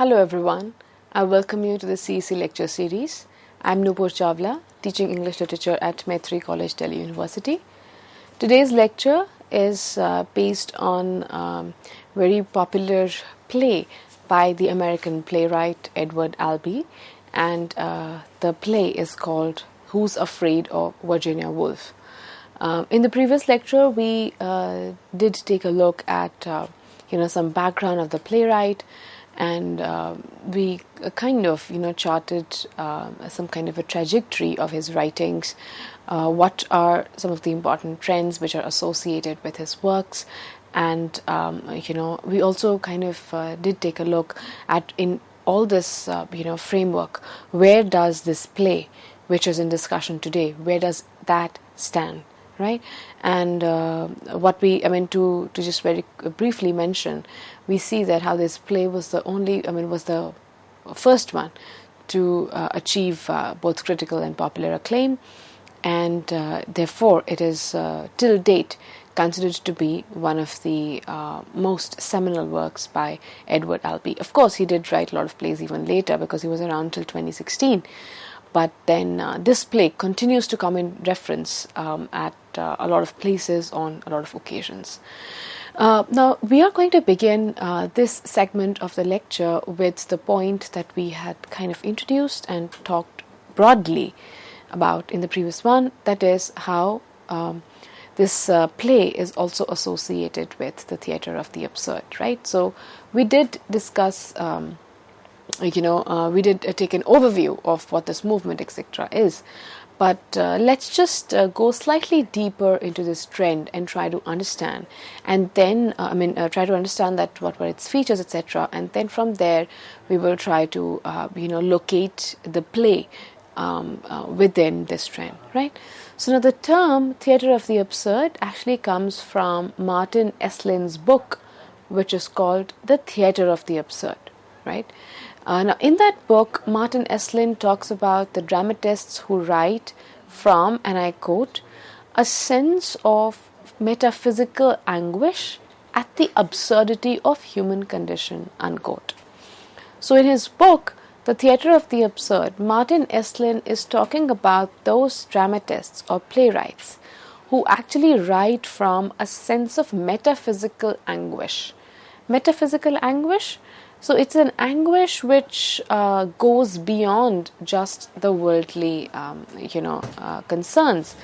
Hello everyone, I welcome you to the CEC lecture series. I'm Nupur Chawla, teaching English literature at Maitri College, Delhi University. Today's lecture is based on very popular play by the American playwright Edward Albee, and the play is called Who's Afraid of Virginia Woolf. In the previous lecture, we did take a look at some background of the playwright, and we kind of charted some kind of a trajectory of his writings. What are some of the important trends which are associated with his works, and we also kind of did take a look at, in all this framework, where does this play which is in discussion today, where does that stand, right? And to just very briefly mention, we see that how this play was the first one to achieve both critical and popular acclaim, and therefore it is till date considered to be one of the most seminal works by Edward Albee. Of course, he did write a lot of plays even later, because he was around till 2016. But then this play continues to come in reference at a lot of places on a lot of occasions. Now, we are going to begin this segment of the lecture with the point that we had kind of introduced and talked broadly about in the previous one, that is how this play is also associated with the theatre of the absurd, right? So we did discuss we did take an overview of what this movement, etc. is. But let's just go slightly deeper into this trend and try to understand. And then, try to understand that what were its features, etc. And then from there, we will try to, locate the play within this trend, right? So now the term theatre of the absurd actually comes from Martin Eslin's book, which is called The Theatre of the Absurd, right? Now, in that book, Martin Eslin talks about the dramatists who write from, and I quote, a sense of metaphysical anguish at the absurdity of human condition, unquote. So in his book, The Theatre of the Absurd, Martin Eslin is talking about those dramatists or playwrights who actually write from a sense of metaphysical anguish. Metaphysical anguish? So it's an anguish which goes beyond just the worldly, concerns,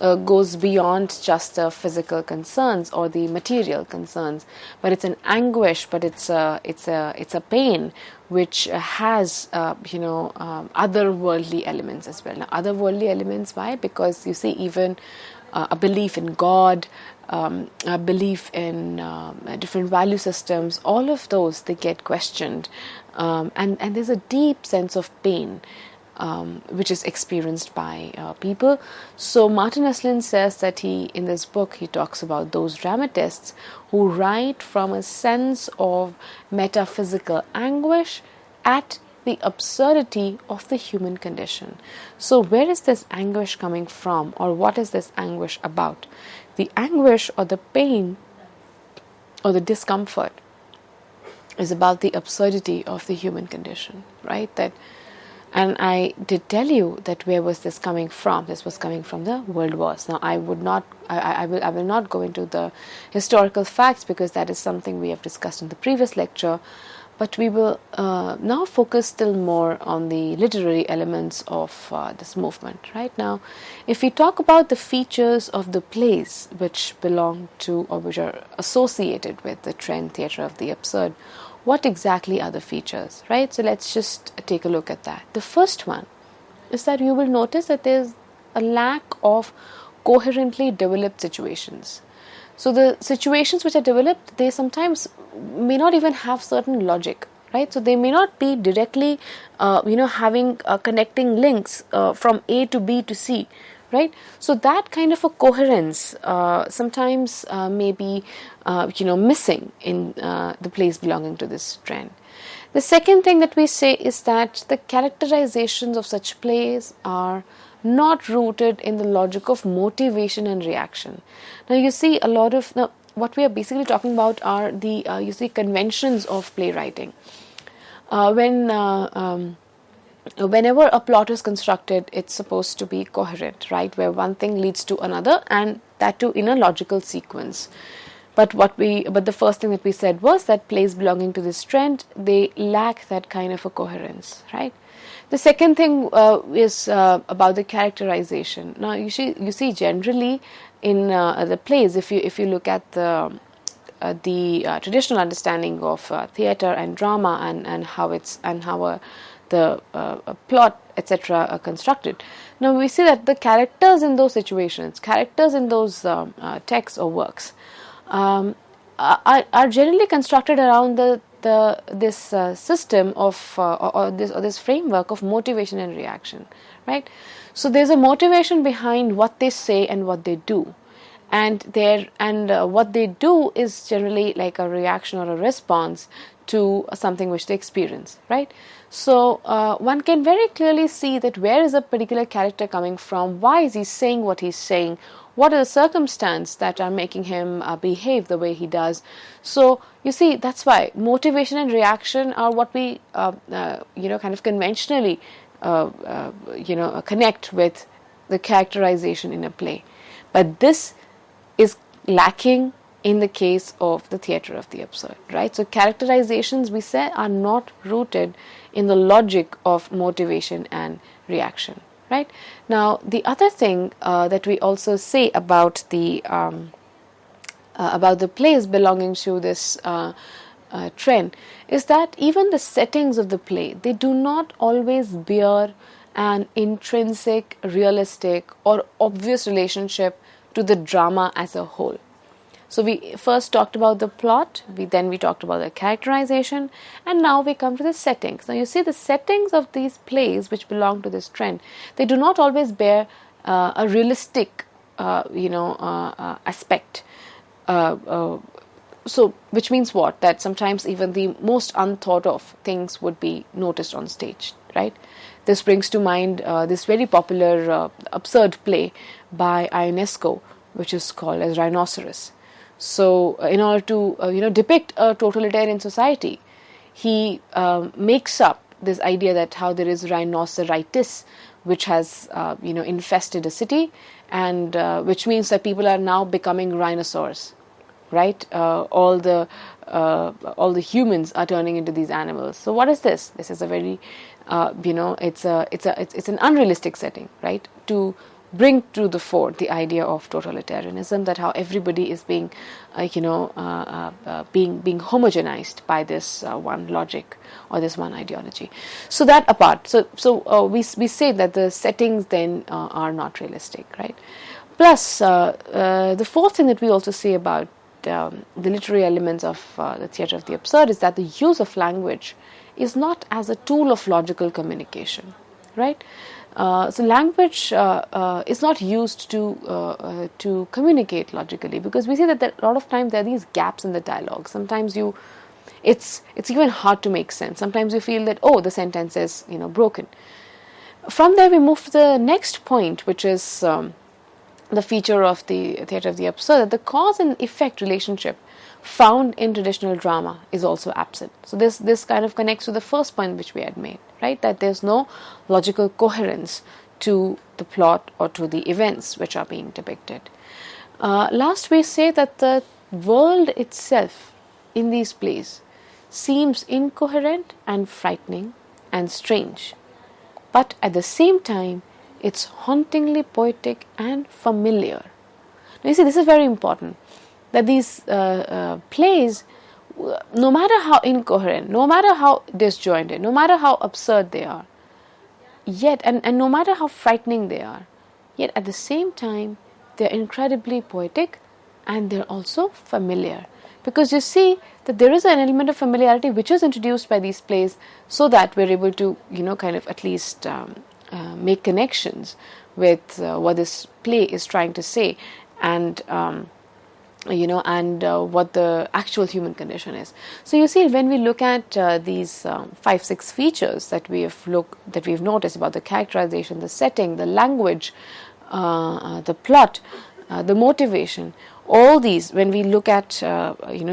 goes beyond just the physical concerns or the material concerns. But it's an anguish, but it's a pain which has other worldly elements as well. Now, other worldly elements, why? Because you see, even a belief in God, a belief in different value systems, all of those, they get questioned, and there's a deep sense of pain which is experienced by people. So Martin Eslin says that in this book, he talks about those dramatists who write from a sense of metaphysical anguish at the absurdity of the human condition. So where is this anguish coming from, or what is this anguish about? The anguish or the pain or the discomfort is about the absurdity of the human condition, right? And I did tell you that where was this coming from? This was coming from the world wars. Now, I will not go into the historical facts, because that is something we have discussed in the previous lecture. But we will now focus still more on the literary elements of this movement. Right now, if we talk about the features of the plays which belong to, or which are associated with, the trend theatre of the absurd, what exactly are the features, right? So let's just take a look at that. The first one is that you will notice that there's a lack of coherently developed situations. So the situations which are developed, they sometimes may not even have certain logic, right? So they may not be directly, having connecting links from A to B to C, right? So that kind of a coherence sometimes may be, missing in the plays belonging to this trend. The second thing that we say is that the characterizations of such plays are not rooted in the logic of motivation and reaction. Now, you see a lot of, what we are basically talking about are the, conventions of playwriting. Whenever a plot is constructed, it's supposed to be coherent, right? Where one thing leads to another, and that too in a logical sequence. But the first thing that we said was that plays belonging to this trend, they lack that kind of a coherence, right? The second thing is about the characterization. Now, you see generally in the plays, if you look at the traditional understanding of theatre and drama and how the plot, etc., are constructed. Now we see that the characters in those situations, characters in those texts or works, are generally constructed around this system of or this framework of motivation and reaction, right? So there's a motivation behind what they say and what they do, and what they do is generally like a reaction or a response to something which they experience, right? So one can very clearly see that where is a particular character coming from, why is he saying what he's saying, what are the circumstances that are making him behave the way he does. So you see, that's why motivation and reaction are what we kind of conventionally connect with the characterization in a play. But this is lacking in the case of the theatre of the absurd, right? So characterizations, we say, are not rooted in the logic of motivation and reaction, right? Now, the other thing that we also say about the plays belonging to this trend is that even the settings of the play, they do not always bear an intrinsic, realistic, or obvious relationship to the drama as a whole. So we first talked about the plot, then we talked about the characterization, and now we come to the settings. Now you see, the settings of these plays which belong to this trend, they do not always bear a realistic aspect. So which means what? That sometimes even the most unthought of things would be noticed on stage, right? This brings to mind this very popular absurd play by Ionesco, which is called as Rhinoceros. So in order to depict a totalitarian society, he makes up this idea that how there is rhinoceritis which has infested a city, and which means that people are now becoming rhinoceros, right? All the humans are turning into these animals. So what is this? This is a very it's an unrealistic setting, right? To bring to the fore the idea of totalitarianism, that how everybody is being being homogenized by this one logic or this one ideology. So that apart, so we say that the settings then are not realistic, right? Plus the fourth thing that we also say about the literary elements of the theatre of the absurd is that the use of language is not as a tool of logical communication, right? So language is not used to communicate logically, because we see that a lot of times there are these gaps in the dialogue. Sometimes it's even hard to make sense. Sometimes you feel that, oh, the sentence is broken. From there we move to the next point, which is the feature of the theatre of the absurd, that the cause and effect relationship found in traditional drama is also absent. So this kind of connects to the first point which we had made, right? That there's no logical coherence to the plot or to the events which are being depicted. Last, we say that the world itself in these plays seems incoherent and frightening and strange, but at the same time it's hauntingly poetic and familiar. Now you see, this is very important, that these plays, no matter how incoherent, no matter how disjointed, no matter how absurd they are, yet, and no matter how frightening they are, yet at the same time, they're incredibly poetic and they're also familiar. Because you see that there is an element of familiarity which is introduced by these plays, so that we're able to, kind of at least make connections with what this play is trying to say, and what the actual human condition is. So you see, when we look at these 5-6 features that we've noticed about the characterization, the setting, the language, the plot, the motivation, all these, when we look at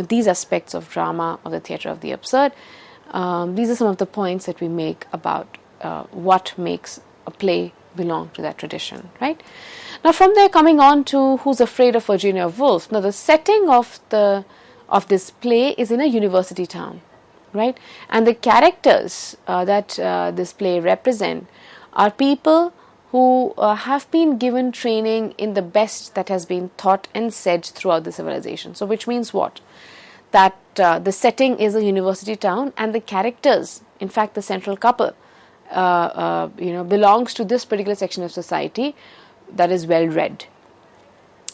these aspects of drama or the theatre of the absurd, These are some of the points that we make about what makes a play belong to that tradition, right? Now from there, coming on to Who's Afraid of Virginia Woolf. Now the setting of this play is in a university town, right? And the characters that this play represent are people who have been given training in the best that has been taught and said throughout the civilization. So which means what? That the setting is a university town, and the characters, in fact the central couple, belongs to this particular section of society that is well read.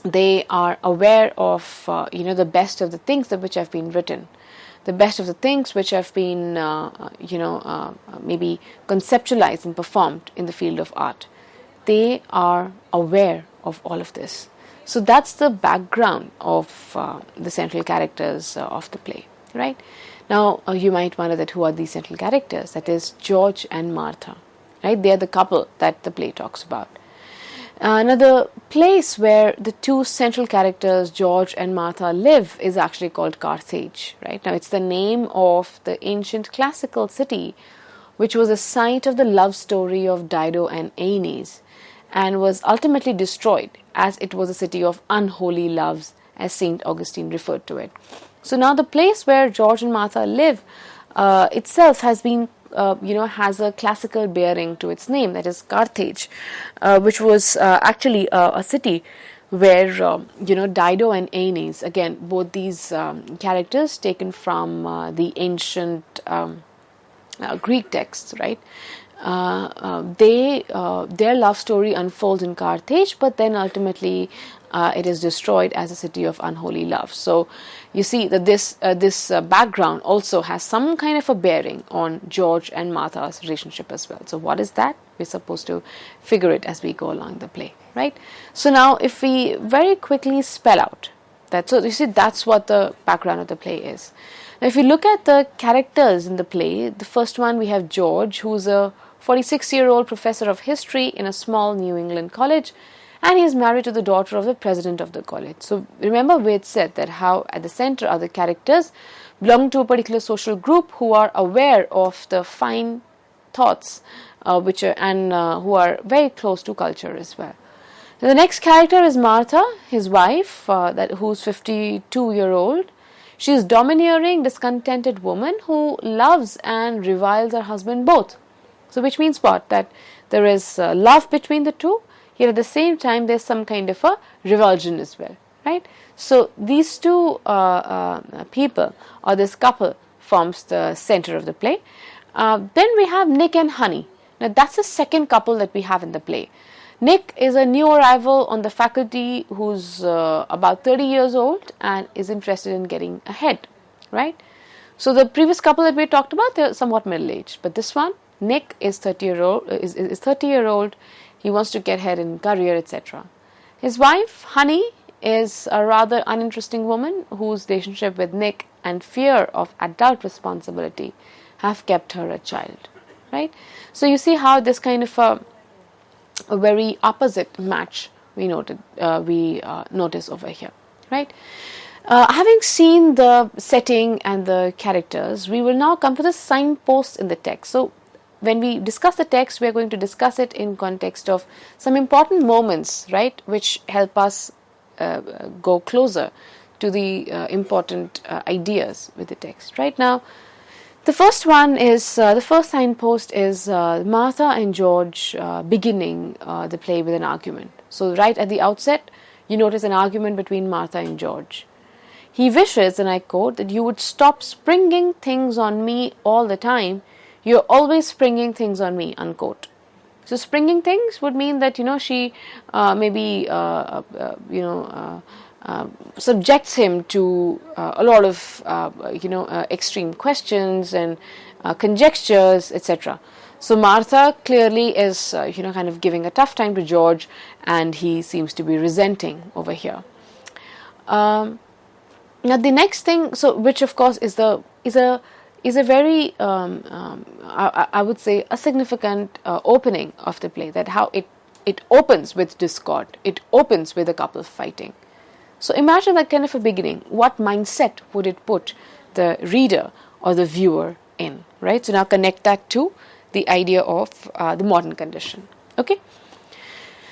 They are aware of the best of the things which have been written, the best of the things which have been maybe conceptualized and performed in the field of art. They are aware of all of this. So that's the background of the central characters of the play, right? Now you might wonder that who are these central characters? That is George and Martha, right? They are the couple that the play talks about. Now the place where the two central characters, George and Martha, live is actually called Carthage, right? Now it's the name of the ancient classical city which was the site of the love story of Dido and Aeneas, and was ultimately destroyed as it was a city of unholy loves, as St. Augustine referred to it. So now the place where George and Martha live itself has been has a classical bearing to its name, that is Carthage, which was actually a city where Dido and Aeneas, again both these characters taken from the ancient Greek texts, right? Their love story unfolds in Carthage, but then ultimately it is destroyed as a city of unholy love. So you see that this background also has some kind of a bearing on George and Martha's relationship as well. So what is that? We're supposed to figure it as we go along the play, right? So now if we very quickly spell out that, so you see that's what the background of the play is. Now if you look at the characters in the play, the first one we have George, who's a 46-year-old professor of history in a small New England college, and he is married to the daughter of the president of the college. So remember we had said that how at the center are the characters belonging to a particular social group who are aware of the fine thoughts who are very close to culture as well. Now, the next character is Martha, his wife, who's 52-year-old. She is domineering, discontented woman who loves and reviles her husband both. So which means what? That there is love between the two, yet at the same time there's some kind of a revulsion as well, right? So these two people, or this couple, forms the center of the play. Then we have Nick and Honey. Now that's the second couple that we have in the play. Nick is a new arrival on the faculty who's about 30 years old and is interested in getting ahead, right? So the previous couple that we talked about, they're somewhat middle-aged, but this one, Nick is 30-year-old. He wants to get ahead in career, etc. His wife, Honey, is a rather uninteresting woman whose relationship with Nick and fear of adult responsibility have kept her a child, right? So you see how this kind of a very opposite match we notice over here, right? Having seen the setting and the characters, we will now come to the signposts in the text. So when we discuss the text, we are going to discuss it in context of some important moments, right, which help us go closer to the important ideas with the text. Right now, the first one is, the first signpost is Martha and George beginning the play with an argument. So right at the outset, you notice an argument between Martha and George. He wishes, and I quote, that you would stop springing things on me all the time. You're always springing things on me, unquote. So springing things would mean that, she subjects him to a lot of, extreme questions and conjectures, etc. So Martha clearly is, kind of giving a tough time to George, and he seems to be resenting over here. Now the next thing, which of course is a very, I would say, a significant opening of the play, that how it opens with discord, it opens with a couple fighting. So imagine that kind of a beginning. What mindset would it put the reader or the viewer in, right? So now connect that to the idea of the modern condition. Okay.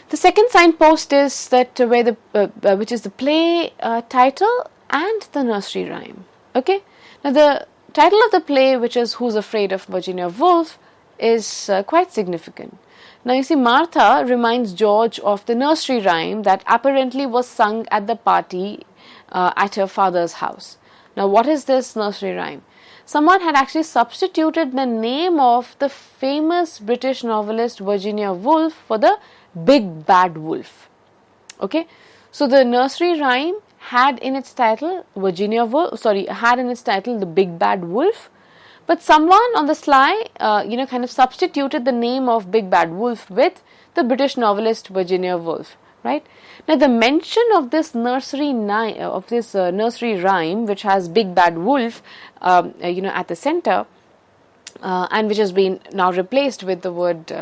The second signpost is that which is the play title and the nursery rhyme. Okay. Now the title of the play, which is Who's Afraid of Virginia Woolf, is quite significant. Now you see, Martha reminds George of the nursery rhyme that apparently was sung at the party at her father's house. Now what is this nursery rhyme? Someone had actually substituted the name of the famous British novelist Virginia Woolf for the Big Bad Wolf. Okay, so the nursery rhyme had in its title the Big Bad Wolf, but someone on the sly, kind of substituted the name of Big Bad Wolf with the British novelist Virginia Woolf. Right now, the mention of this nursery rhyme, which has Big Bad Wolf, at the center, and which has been now replaced with the word,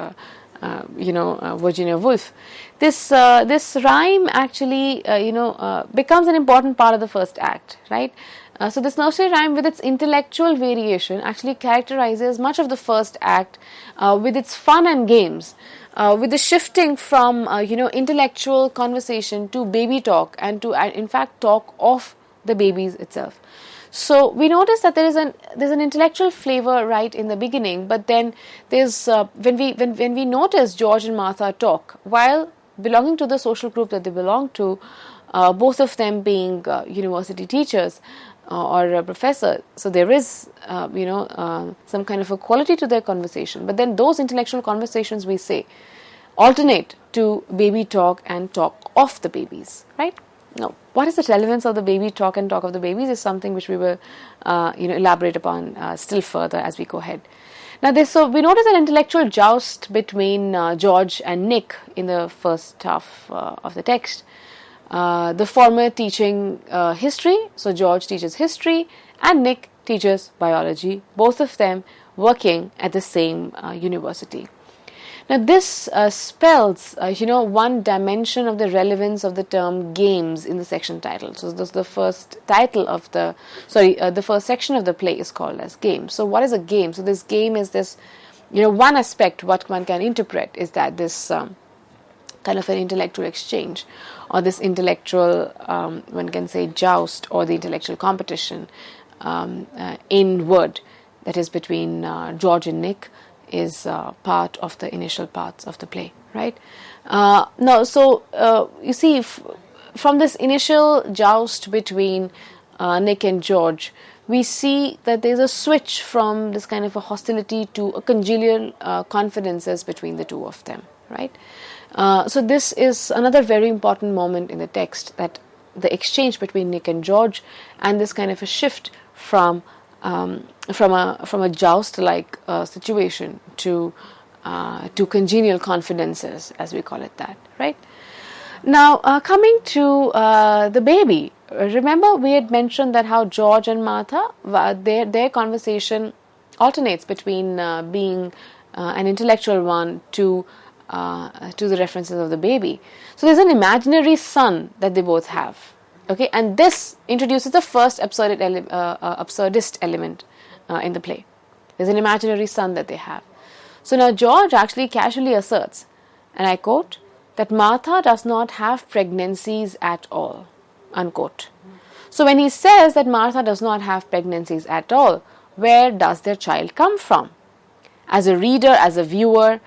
Virginia Woolf. This rhyme actually, becomes an important part of the first act, right? So this nursery rhyme, with its intellectual variation, actually characterizes much of the first act with its fun and games, with the shifting from intellectual conversation to baby talk, and to in fact talk of the babies itself. So we notice that there's an intellectual flavor right in the beginning, but then there's when we notice George and Martha talk while belonging to the social group that they belong to, both of them being university teachers or a professor. So there is some kind of a quality to their conversation. But then those intellectual conversations, we say, alternate to baby talk and talk of the babies, right? Now, what is the relevance of the baby talk and talk of the babies is something which we will elaborate upon still further as we go ahead. Now, we notice an intellectual joust between George and Nick in the first half of the text. The former teaching history, so George teaches history and Nick teaches biology, both of them working at the same university. Now this spells one dimension of the relevance of the term games in the section title. So this is the first title of the first section of the play is called as games. So what is a game? So this game is this, one aspect what one can interpret is that this kind of an intellectual exchange, or this intellectual, one can say, joust, or the intellectual competition in word that is between George and Nick is part of the initial parts of the play, right? You see, from this initial joust between Nick and George, we see that there's a switch from this kind of a hostility to a congenial confidences between the two of them, right? So this is another very important moment in the text, that the exchange between Nick and George, and this kind of a shift from a joust-like situation to congenial confidences, as we call it that, right? Now, coming to the baby, remember we had mentioned that how George and Martha, their conversation alternates between being an intellectual one to the references of the baby. So there's an imaginary son that they both have. Okay, and this introduces the first absurdist element in the play. There's an imaginary son that they have. So now George actually casually asserts, and I quote, that Martha does not have pregnancies at all, unquote. So when he says that Martha does not have pregnancies at all, where does their child come from? As a reader, as a viewer,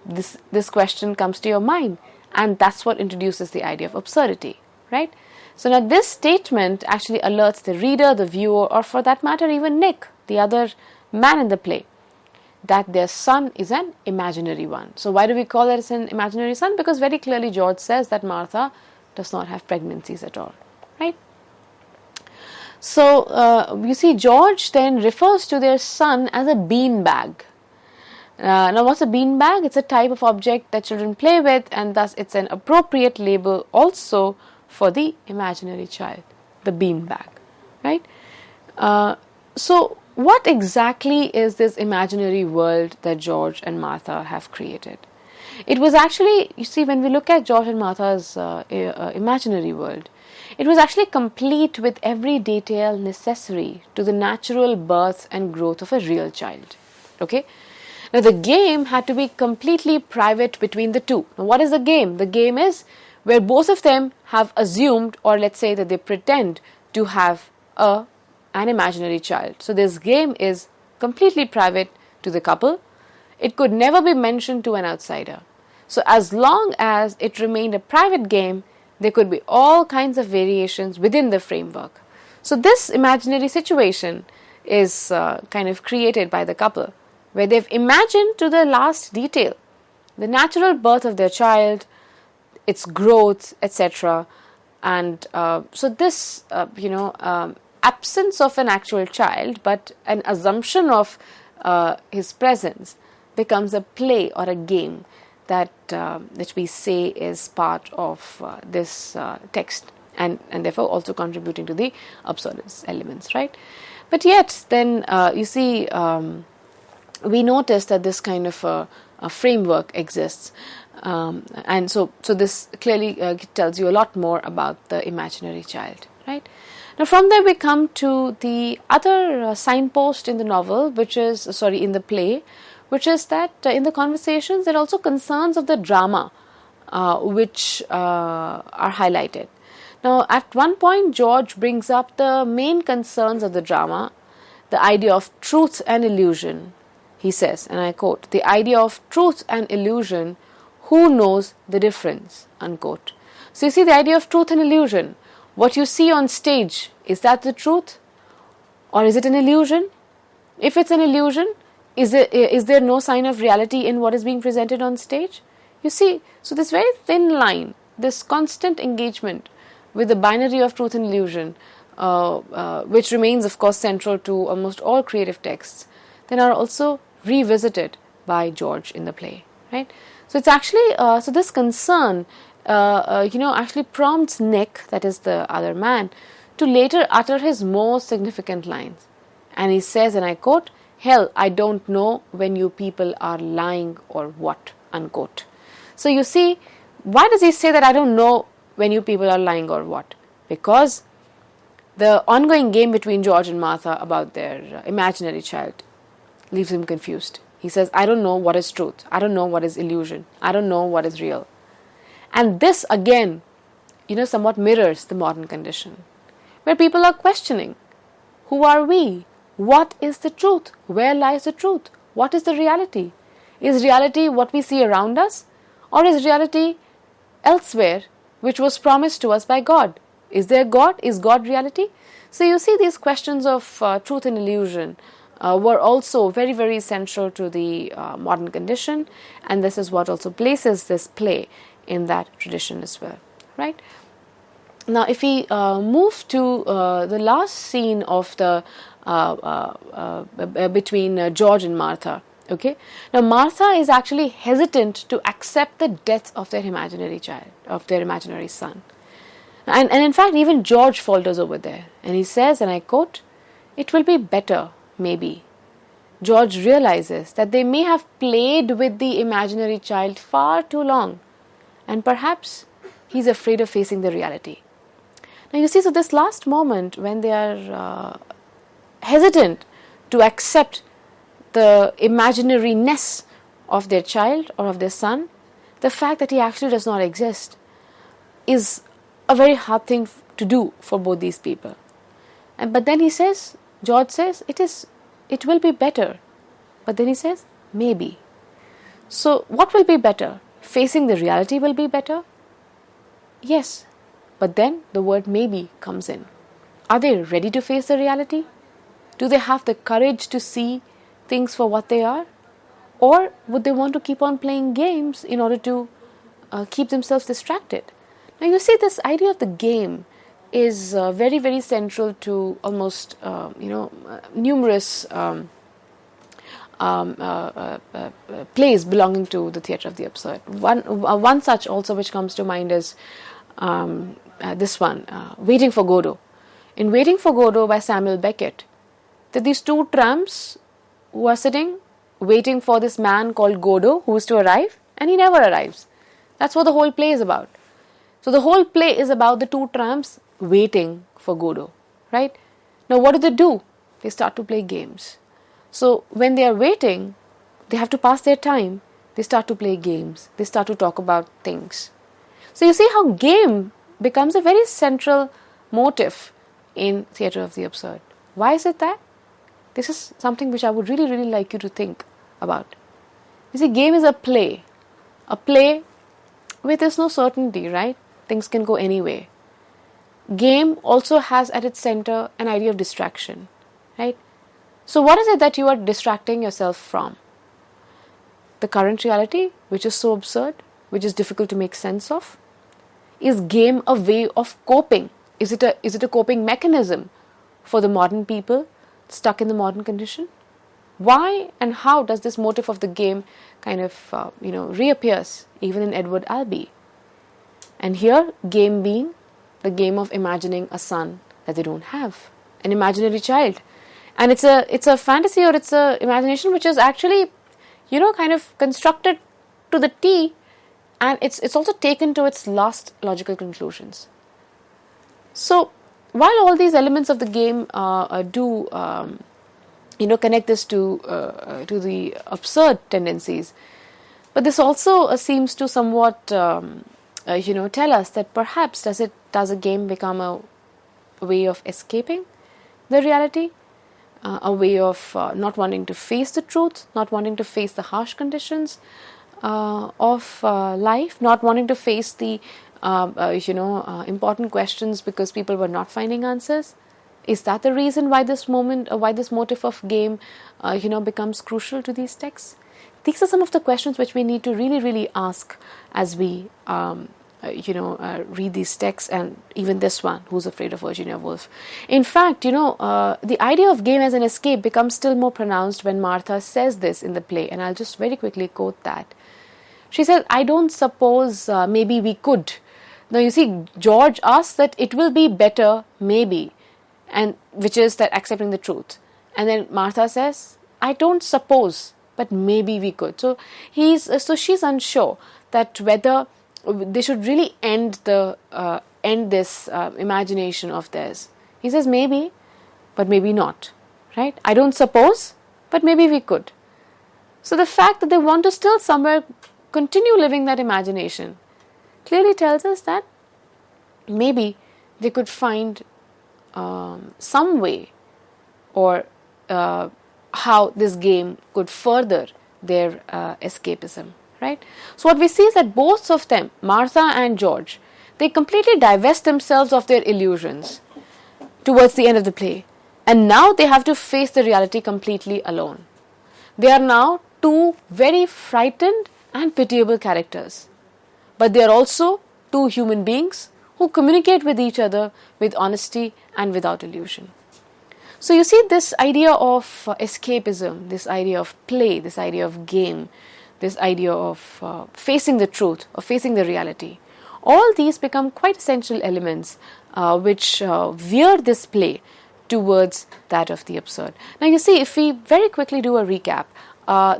this question comes to your mind, and that's what introduces the idea of absurdity, right? So now this statement actually alerts the reader, the viewer, or for that matter even Nick, the other man in the play, that their son is an imaginary one. So why do we call it an imaginary son? Because very clearly George says that Martha does not have pregnancies at all, right? So you see, George then refers to their son as a bean bag. Now what's a bean bag? It's a type of object that children play with, and thus it's an appropriate label also for the imaginary child, the bean bag, right? So what exactly is this imaginary world that George and Martha have created? It was actually, you see, when we look at George and Martha's imaginary world, it was actually complete with every detail necessary to the natural birth and growth of a real child. Okay? Now, the game had to be completely private between the two. Now, what is the game? The game is where both of them have assumed, or let's say that they pretend to have an imaginary child. So, this game is completely private to the couple. It could never be mentioned to an outsider. So, as long as it remained a private game, there could be all kinds of variations within the framework. So, this imaginary situation is kind of created by the couple, where they've imagined to the last detail the natural birth of their child, its growth, etc. And so this, absence of an actual child, but an assumption of his presence becomes a play or a game that we say is part of this text, and therefore also contributing to the absurdist elements, right? But yet, then you see, we notice that this kind of a framework exists, and so this clearly tells you a lot more about the imaginary child, right? Now, from there we come to the other signpost in the novel, in the play, which is that in the conversations there are also concerns of the drama which are highlighted. Now, at one point, George brings up the main concerns of the drama, the idea of truth and illusion. He says, and I quote, "The idea of truth and illusion, who knows the difference?" unquote. So you see the idea of truth and illusion. What you see on stage, is that the truth? Or is it an illusion? If it's an illusion, is there no sign of reality in what is being presented on stage? You see, so this very thin line, this constant engagement with the binary of truth and illusion, which remains, of course, central to almost all creative texts, then are also revisited by George in the play, right? So it's actually, so this concern, actually prompts Nick, that is the other man, to later utter his most significant lines. And he says, and I quote, "Hell, I don't know when you people are lying or what," unquote. So you see, why does he say that I don't know when you people are lying or what? Because the ongoing game between George and Martha about their imaginary child leaves him confused. He says, I don't know what is truth. I don't know what is illusion. I don't know what is real. And this again, somewhat mirrors the modern condition, where people are questioning, who are we? What is the truth? Where lies the truth? What is the reality? Is reality what we see around us? Or is reality elsewhere, which was promised to us by God? Is there God? Is God reality? So you see, these questions of truth and illusion were also very, very central to the modern condition, and this is what also places this play in that tradition as well, right? Now, if we move to the last scene of the between George and Martha, okay? Now, Martha is actually hesitant to accept the death of their imaginary child, of their imaginary son. And in fact, even George falters over there. And he says, and I quote, "It will be better, maybe." George realizes that they may have played with the imaginary child far too long. And perhaps he's afraid of facing the reality. Now you see, so this last moment when they are hesitant to accept the imaginariness of their child or of their son, the fact that he actually does not exist, is a very hard thing to do for both these people. But then he says, George says, it will be better. But then he says, maybe. So what will be better? Facing the reality will be better? Yes. But then the word maybe comes in. Are they ready to face the reality? Do they have the courage to see things for what they are? Or would they want to keep on playing games in order to keep themselves distracted? Now you see, this idea of the game is very, very central to almost, numerous plays belonging to the theatre of the absurd. One such also which comes to mind is this one, Waiting for Godot. In Waiting for Godot by Samuel Beckett, there are these two tramps who are sitting waiting for this man called Godot who is to arrive. and he never arrives. That's what the whole play is about. So the whole play is about the two tramps waiting for Godot, right? Now what do? They start to play games. So when they are waiting, they have to pass their time. They start to play games. They start to talk about things. So you see how game becomes a very central motif in theatre of the absurd. Why is it that? This is something which I would really, really like you to think about. You see, game is a play where there's no certainty, right? Things can go anyway. Game also has at its center an idea of distraction, right? So what is it that you are distracting yourself from? The current reality, which is so absurd, which is difficult to make sense of? Is game a way of coping? Is it a coping mechanism for the modern people stuck in the modern condition? Why and how does this motif of the game kind of reappears even in Edward Albee? And here, game being the game of imagining a son that they don't have, an imaginary child, and it's a fantasy, or it's a imagination which is actually kind of constructed to the T, and it's also taken to its last logical conclusions. So while all these elements of the game do connect this to the absurd tendencies, but this also seems to somewhat tell us that perhaps does a game become a way of escaping the reality, a way of not wanting to face the truth, not wanting to face the harsh conditions of life, not wanting to face the important questions because people were not finding answers. Is that the reason why this motif of game becomes crucial to these texts? These are some of the questions which we need to really, really ask as we read these texts, and even this one, Who's Afraid of Virginia Woolf. In fact, the idea of game as an escape becomes still more pronounced when Martha says this in the play, and I'll just very quickly quote that. She said, "I don't suppose maybe we could." Now you see, George asks that it will be better maybe, and which is that accepting the truth. And then Martha says, "I don't suppose, but maybe we could." So she's unsure that whether they should really end this imagination of theirs. He says maybe, but maybe not, right? I don't suppose, but maybe we could. So the fact that they want to still somewhere continue living that imagination clearly tells us that maybe they could find some way, or how this game could further their escapism, right? So what we see is that both of them, Martha and George, they completely divest themselves of their illusions towards the end of the play, and now they have to face the reality completely alone. They are now two very frightened and pitiable characters, but they are also two human beings who communicate with each other with honesty and without illusion. So you see, this idea of escapism, this idea of play, this idea of game, this idea of facing the truth, or facing the reality, all these become quite essential elements which veer this play towards that of the absurd. Now you see, if we very quickly do a recap,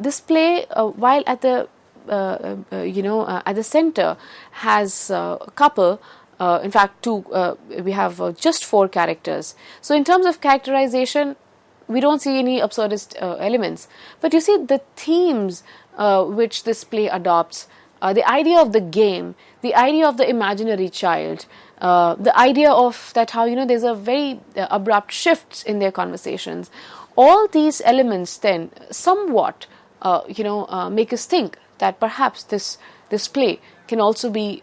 this play, while at the at the center has a couple, in fact two, we have just four characters. So in terms of characterization, we don't see any absurdist elements, but you see the themes which this play adopts, the idea of the game, the idea of the imaginary child, the idea of that how there's a very abrupt shifts in their conversations. All these elements then somewhat make us think that perhaps this play can also be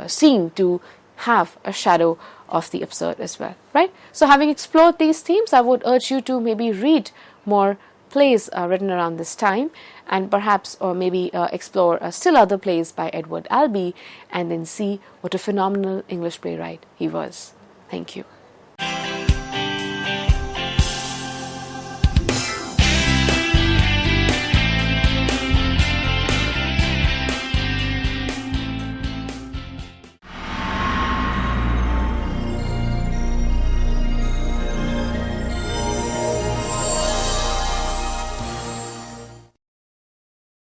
seen to have a shadow of the absurd as well, right? So having explored these themes, I would urge you to maybe read more plays written around this time, and perhaps or maybe explore still other plays by Edward Albee, and then see what a phenomenal English playwright he was. Thank you.